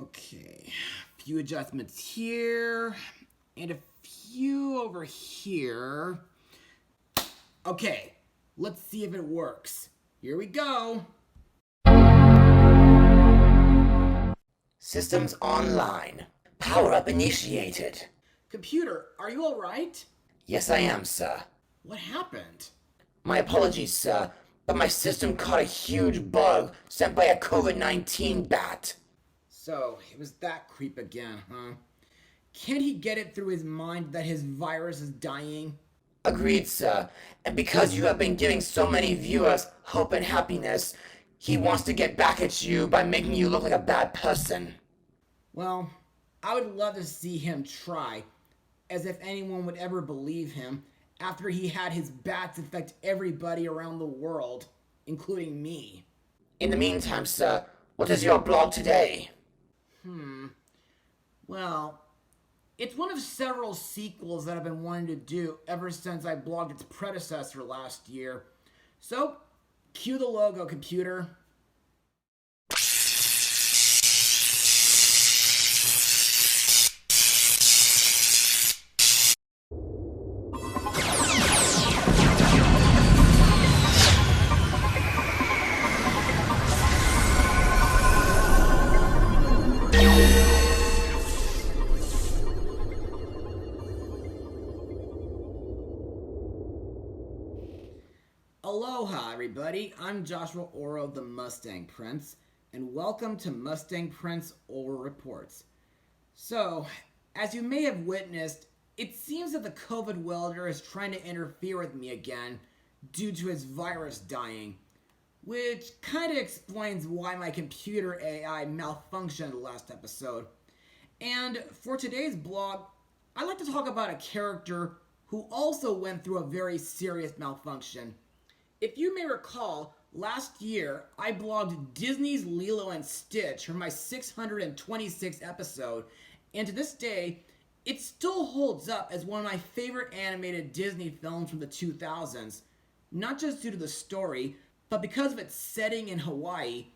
Okay, a few adjustments here, and a few over here. Okay, let's see if it works. Here we go. Systems online. Power up initiated. Computer, are you alright? Yes, I am, sir. What happened? My apologies, sir, but my system caught a huge bug sent by a COVID-19 bat. So, it was that creep again, huh? Can't he get it through his mind that his virus is dying? Agreed, sir. And because you have been giving so many viewers hope and happiness, he wants to get back at you by making you look like a bad person. Well, I would love to see him try, as if anyone would ever believe him after he had his bats infect everybody around the world, including me. In the meantime, sir, what is your blog today? Well, it's one of several sequels that I've been wanting to do ever since I blogged its predecessor last year. So, cue the logo, computer. Aloha, everybody. I'm Joshua Orro, the Mustang Prince, and welcome to Mustang Prince Orro Reports. So, as you may have witnessed, it seems that the COVID welder is trying to interfere with me again due to his virus dying, which kind of explains why my computer AI malfunctioned last episode. And for today's blog, I'd like to talk about a character who also went through a very serious malfunction. If you may recall, last year I blogged Disney's Lilo and Stitch for my 626th episode, and to this day, it still holds up as one of my favorite animated Disney films from the 2000s, not just due to the story, but because of its setting in Hawaii,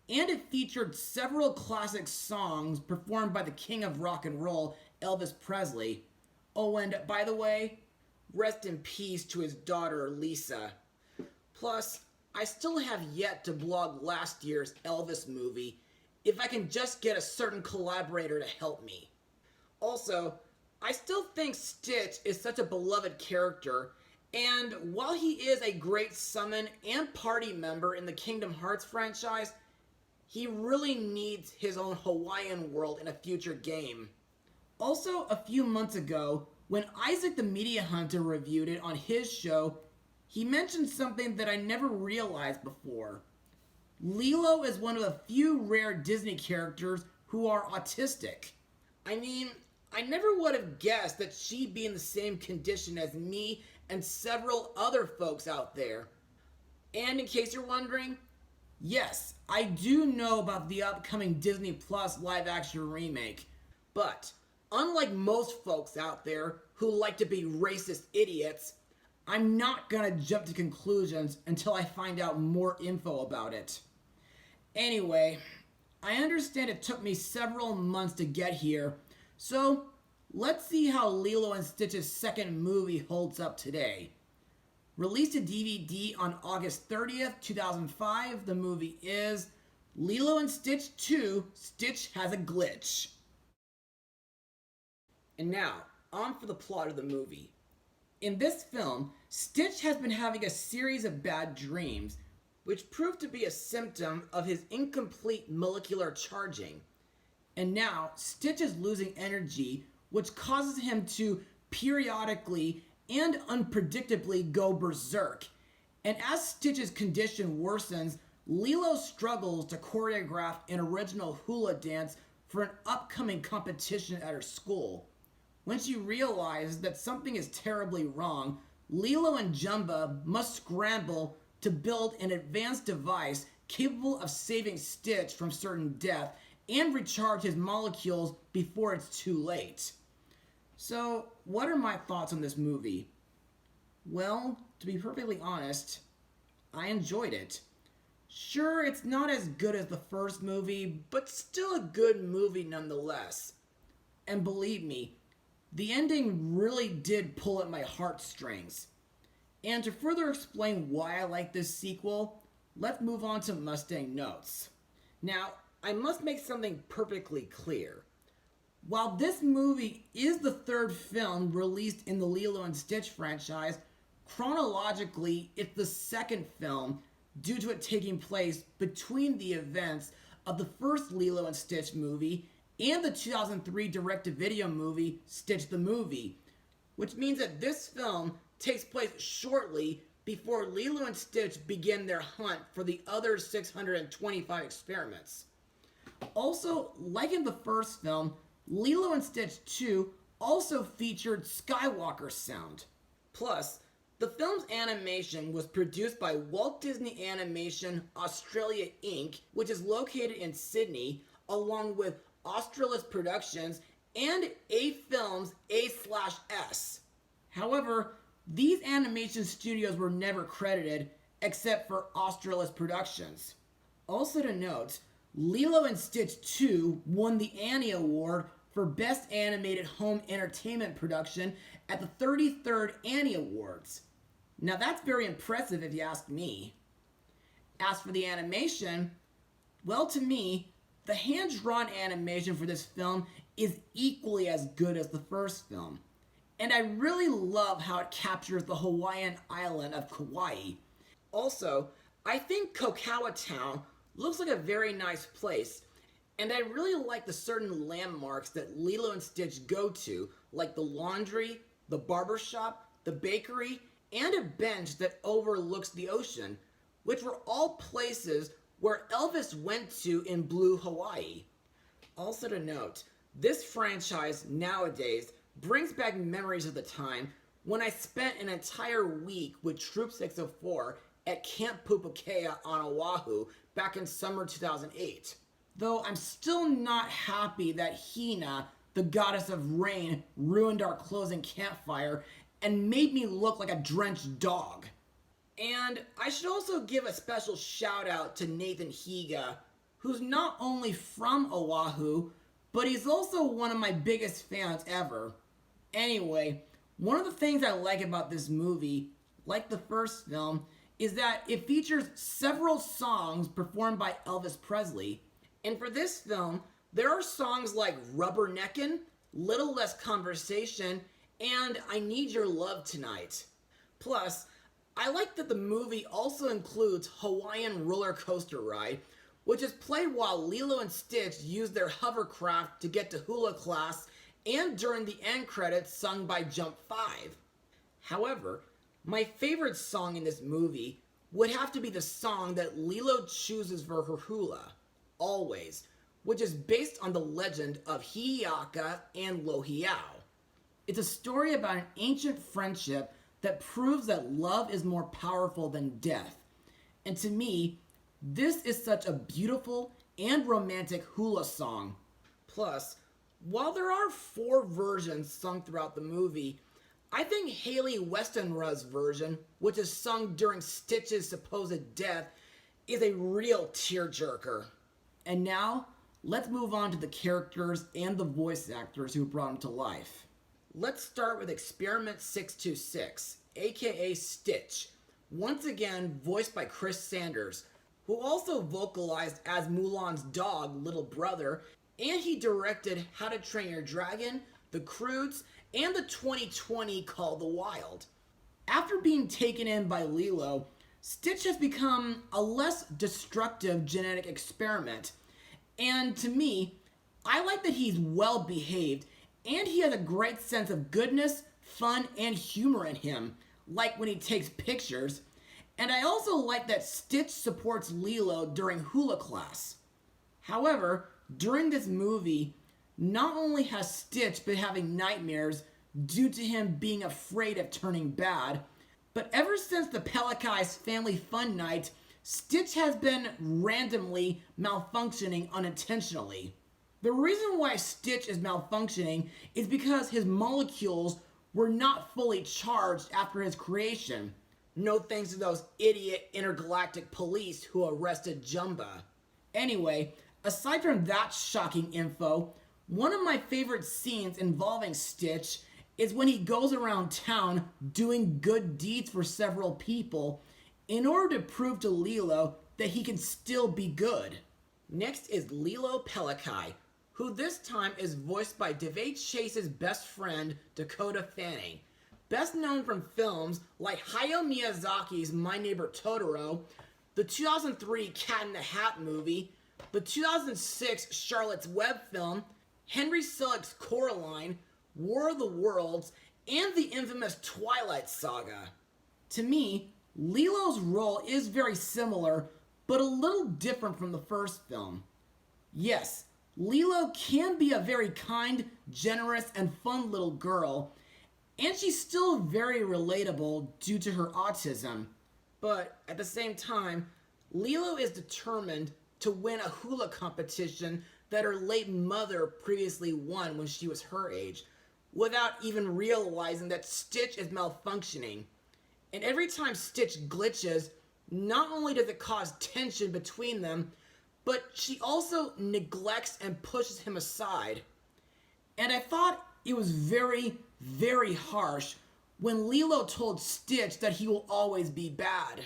and it featured several classic songs performed by the king of rock and roll, Elvis Presley. Oh, and by the way, rest in peace to his daughter, Lisa. Plus, I still have yet to blog last year's Elvis movie, if I can just get a certain collaborator to help me. Also, I still think Stitch is such a beloved character, and while he is a great summon and party member in the Kingdom Hearts franchise, he really needs his own Hawaiian world in a future game. Also, a few months ago, when Isaac the Media Hunter reviewed it on his show, he mentioned something that I never realized before. Lilo is one of the few rare Disney characters who are autistic. I mean, I never would have guessed that she'd be in the same condition as me and several other folks out there. And in case you're wondering, yes, I do know about the upcoming Disney Plus live-action remake. But, unlike most folks out there who like to be racist idiots, I'm not gonna jump to conclusions until I find out more info about it. Anyway, I understand it took me several months to get here, so let's see how Lilo and Stitch's second movie holds up today. Released to DVD on August 30th, 2005, the movie is Lilo and Stitch 2, Stitch Has a Glitch. And now, on for the plot of the movie. In this film, Stitch has been having a series of bad dreams, which proved to be a symptom of his incomplete molecular charging. And now, Stitch is losing energy, which causes him to periodically and unpredictably go berserk. And as Stitch's condition worsens, Lilo struggles to choreograph an original hula dance for an upcoming competition at her school. When she realizes that something is terribly wrong, Lilo and Jumba must scramble to build an advanced device capable of saving Stitch from certain death and recharge his molecules before it's too late. So, what are my thoughts on this movie? Well, to be perfectly honest, I enjoyed it. Sure, it's not as good as the first movie, but still a good movie nonetheless. And believe me, the ending really did pull at my heartstrings. And to further explain why I like this sequel, let's move on to Mustang notes. Now, I must make something perfectly clear. While this movie is the third film released in the Lilo and Stitch franchise, chronologically it's the second film due to it taking place between the events of the first Lilo and Stitch movie and the 2003 direct-to-video movie Stitch the Movie, which means that this film takes place shortly before Lilo and Stitch begin their hunt for the other 625 experiments. Also, like in the first film, Lilo and Stitch 2 also featured Skywalker sound. Plus, the film's animation was produced by Walt Disney Animation Australia Inc., which is located in Sydney, along with Australis Productions and A Films A/S. However, these animation studios were never credited except for Australis Productions. Also to note, Lilo and Stitch 2 won the Annie Award for Best Animated Home Entertainment Production at the 33rd Annie Awards. Now that's very impressive if you ask me. As for the animation, well, to me, the hand-drawn animation for this film is equally as good as the first film. And I really love how it captures the Hawaiian island of Kauai. Also, I think Kokaua Town looks like a very nice place, and I really like the certain landmarks that Lilo and Stitch go to, like the laundry, the barbershop, the bakery, and a bench that overlooks the ocean, which were all places where Elvis went to in Blue Hawaii. Also to note, this franchise nowadays brings back memories of the time when I spent an entire week with Troop 604 at Camp Pupukea on Oahu back in summer 2008. Though I'm still not happy that Hina, the goddess of rain, ruined our closing campfire and made me look like a drenched dog. And I should also give a special shout out to Nathan Higa, who's not only from Oahu, but he's also one of my biggest fans ever. Anyway, one of the things I like about this movie, like the first film, is that it features several songs performed by Elvis Presley. And for this film, there are songs like Rubberneckin', Little Less Conversation, and I Need Your Love Tonight. Plus, I like that the movie also includes Hawaiian Roller Coaster Ride, which is played while Lilo and Stitch use their hovercraft to get to hula class and during the end credits sung by Jump 5. However, my favorite song in this movie would have to be the song that Lilo chooses for her hula, Always, which is based on the legend of Hi'iaka and Lohiau. It's a story about an ancient friendship that proves that love is more powerful than death. And to me, this is such a beautiful and romantic hula song. Plus, while there are 4 versions sung throughout the movie, I think Haley Westenra's version, which is sung during Stitch's supposed death, is a real tearjerker. And now, let's move on to the characters and the voice actors who brought them to life. Let's start with Experiment 626, aka Stitch, once again voiced by Chris Sanders, who also vocalized as Mulan's dog, Little Brother, and he directed How to Train Your Dragon, The Croods, and the 2020 Call the Wild. After being taken in by Lilo, Stitch has become a less destructive genetic experiment, and to me, I like that he's well behaved and he has a great sense of goodness, fun, and humor in him, like when he takes pictures. And I also like that Stitch supports Lilo during hula class. However, during this movie, not only has Stitch been having nightmares due to him being afraid of turning bad, but ever since the Pelicai's Family Fun Night, Stitch has been randomly malfunctioning unintentionally. The reason why Stitch is malfunctioning is because his molecules were not fully charged after his creation. No thanks to those idiot intergalactic police who arrested Jumba. Anyway, aside from that shocking info, one of my favorite scenes involving Stitch is when he goes around town doing good deeds for several people in order to prove to Lilo that he can still be good. Next is Lilo Pleakley, who this time is voiced by Daveigh Chase's best friend, Dakota Fanning, best known from films like Hayao Miyazaki's My Neighbor Totoro, the 2003 Cat in the Hat movie, the 2006 Charlotte's Web film, Henry Selick's Coraline, War of the Worlds, and the infamous Twilight Saga. To me, Lilo's role is very similar, but a little different from the first film. Yes, Lilo can be a very kind, generous, and fun little girl, and she's still very relatable due to her autism. But at the same time, Lilo is determined to win a hula competition that her late mother previously won when she was her age, without even realizing that Stitch is malfunctioning. And every time Stitch glitches, not only does it cause tension between them, but she also neglects and pushes him aside. And I thought it was very, very harsh when Lilo told Stitch that he will always be bad.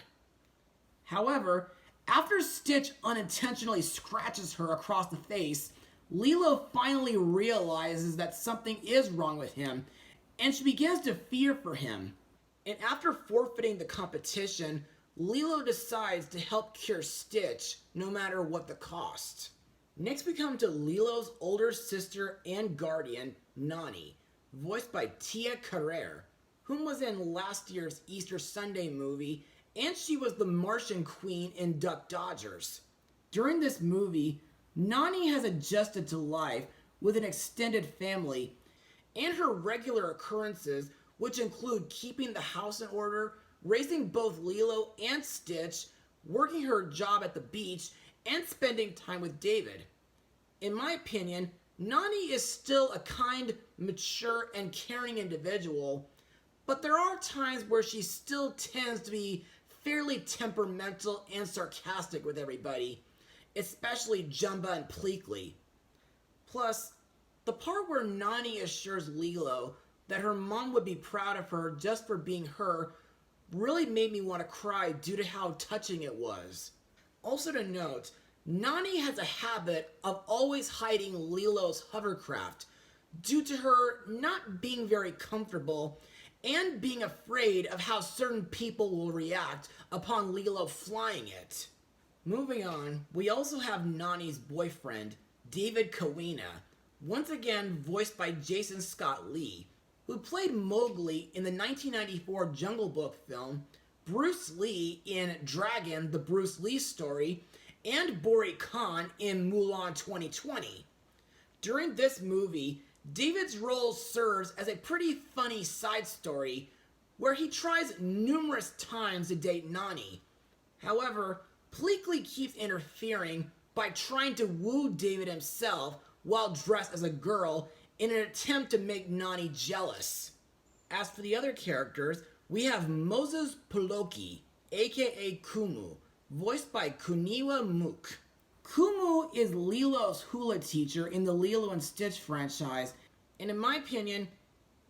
However, after Stitch unintentionally scratches her across the face, Lilo finally realizes that something is wrong with him, and she begins to fear for him. And after forfeiting the competition, Lilo decides to help cure Stitch, no matter what the cost. Next we come to Lilo's older sister and guardian, Nani, voiced by Tia Carrere, whom was in last year's Easter Sunday movie, and she was the Martian Queen in Duck Dodgers. During this movie, Nani has adjusted to life with an extended family, and her regular occurrences, which include keeping the house in order, raising both Lilo and Stitch, working her job at the beach, and spending time with David. In my opinion, Nani is still a kind, mature, and caring individual, but there are times where she still tends to be fairly temperamental and sarcastic with everybody, especially Jumba and Pleakley. Plus, the part where Nani assures Lilo that her mom would be proud of her just for being her really made me want to cry due to how touching it was. Also to note, Nani has a habit of always hiding Lilo's hovercraft due to her not being very comfortable and being afraid of how certain people will react upon Lilo flying it. Moving on, we also have Nani's boyfriend, David Kowina, once again voiced by Jason Scott Lee, who played Mowgli in the 1994 Jungle Book film, Bruce Lee in Dragon, the Bruce Lee story, and Bori Khan in Mulan 2020. During this movie, David's role serves as a pretty funny side story where he tries numerous times to date Nani. However, Pleakley keeps interfering by trying to woo David himself while dressed as a girl in an attempt to make Nani jealous. As for the other characters, we have Moses Poloki, aka Kumu, voiced by Kuniwa Mook. Kumu is Lilo's hula teacher in the Lilo and Stitch franchise, and in my opinion,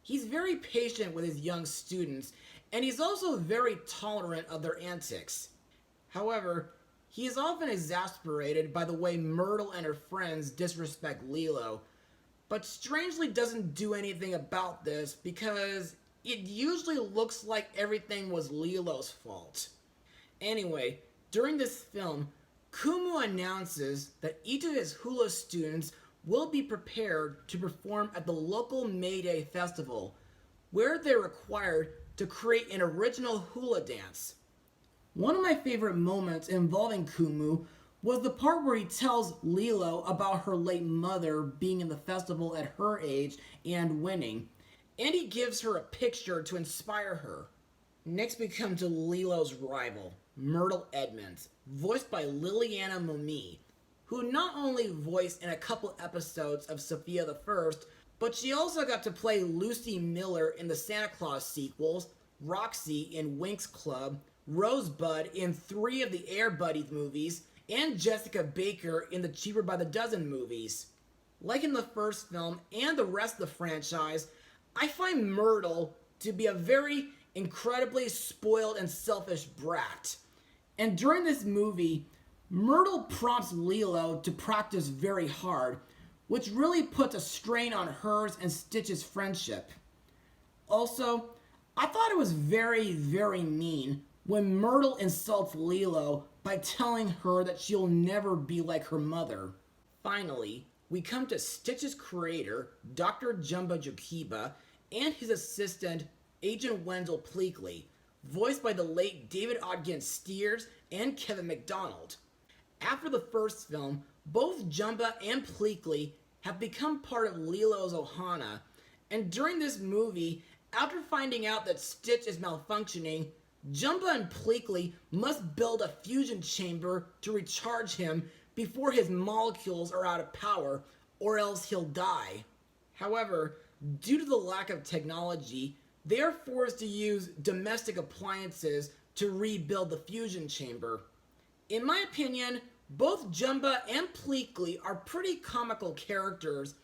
he's very patient with his young students, and he's also very tolerant of their antics. However, he is often exasperated by the way Myrtle and her friends disrespect Lilo, but strangely doesn't do anything about this because it usually looks like everything was Lilo's fault. Anyway, during this film, Kumu announces that each of his hula students will be prepared to perform at the local May Day festival, where they're required to create an original hula dance. One of my favorite moments involving Kumu was the part where he tells Lilo about her late mother being in the festival at her age and winning, and he gives her a picture to inspire her. Next we come to Lilo's rival, Myrtle Edmonds, voiced by Liliana Momi, who not only voiced in a couple episodes of Sophia the First, but she also got to play Lucy Miller in the Santa Claus sequels, Roxy in Winx Club, Rosebud in 3 of the Air Buddies movies, and Jessica Baker in the Cheaper by the Dozen movies. Like in the first film and the rest of the franchise, I find Myrtle to be a very incredibly spoiled and selfish brat. And during this movie, Myrtle prompts Lilo to practice very hard, which really puts a strain on hers and Stitch's friendship. Also, I thought it was very, very mean when Myrtle insults Lilo by telling her that she'll never be like her mother. Finally, we come to Stitch's creator, Dr. Jumba Jokiba, and his assistant, Agent Jumba Pleakley, voiced by the late David Ogden Stiers and Kevin McDonald. After the first film, both Jumba and Pleakley have become part of Lilo's Ohana, and during this movie, after finding out that Stitch is malfunctioning, Jumba and Pleakley must build a fusion chamber to recharge him before his molecules are out of power, or else he'll die. However, due to the lack of technology, they are forced to use domestic appliances to rebuild the fusion chamber. In my opinion, both Jumba and Pleakley are pretty comical characters,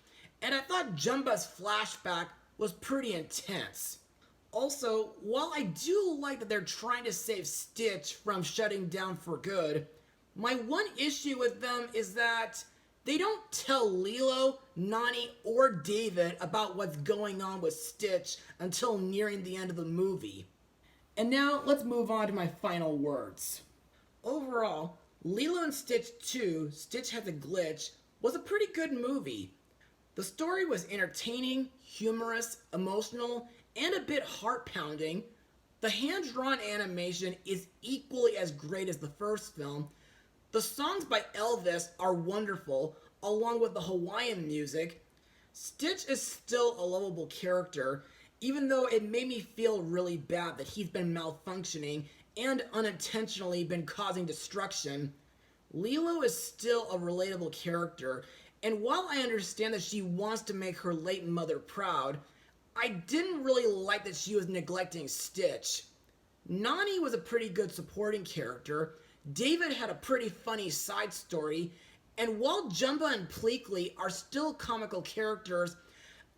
and I thought Jumba's flashback was pretty intense. Also, while I do like that they're trying to save Stitch from shutting down for good, my one issue with them is that they don't tell Lilo, Nani, or David about what's going on with Stitch until nearing the end of the movie. And now, let's move on to my final words. Overall, Lilo and Stitch 2, Stitch Has a Glitch, was a pretty good movie. The story was entertaining, humorous, emotional, and a bit heart-pounding. The hand-drawn animation is equally as great as the first film. The songs by Elvis are wonderful, along with the Hawaiian music. Stitch is still a lovable character, even though it made me feel really bad that he's been malfunctioning and unintentionally been causing destruction. Lilo is still a relatable character, and while I understand that she wants to make her late mother proud, I didn't really like that she was neglecting Stitch. Nani was a pretty good supporting character, David had a pretty funny side story, and while Jumba and Pleakley are still comical characters,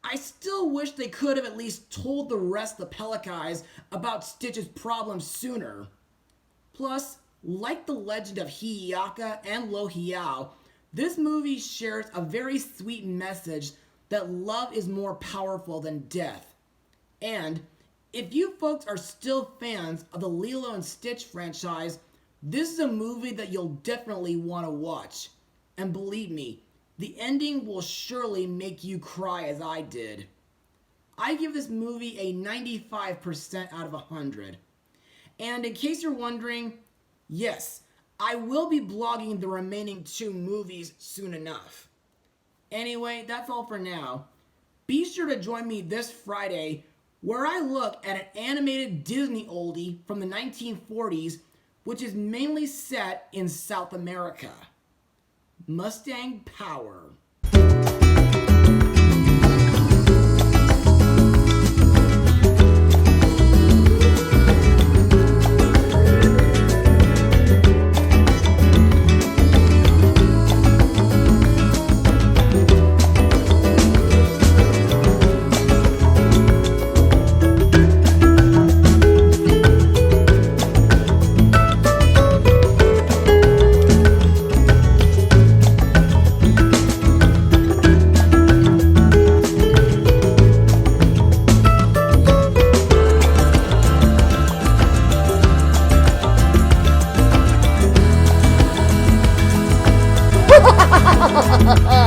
I still wish they could have at least told the rest of the Pelicans about Stitch's problems sooner. Plus, like the legend of Hi'iaka and Lohiau, this movie shares a very sweet message that love is more powerful than death. And if you folks are still fans of the Lilo and Stitch franchise, this is a movie that you'll definitely want to watch. And believe me, the ending will surely make you cry as I did. I give this movie a 95% out of 100. And in case you're wondering, yes, I will be blogging the remaining 2 movies soon enough. Anyway, that's all for now. Be sure to join me this Friday where I look at an animated Disney oldie from the 1940s, which is mainly set in South America. Mustang Power. Ha ha ha ha!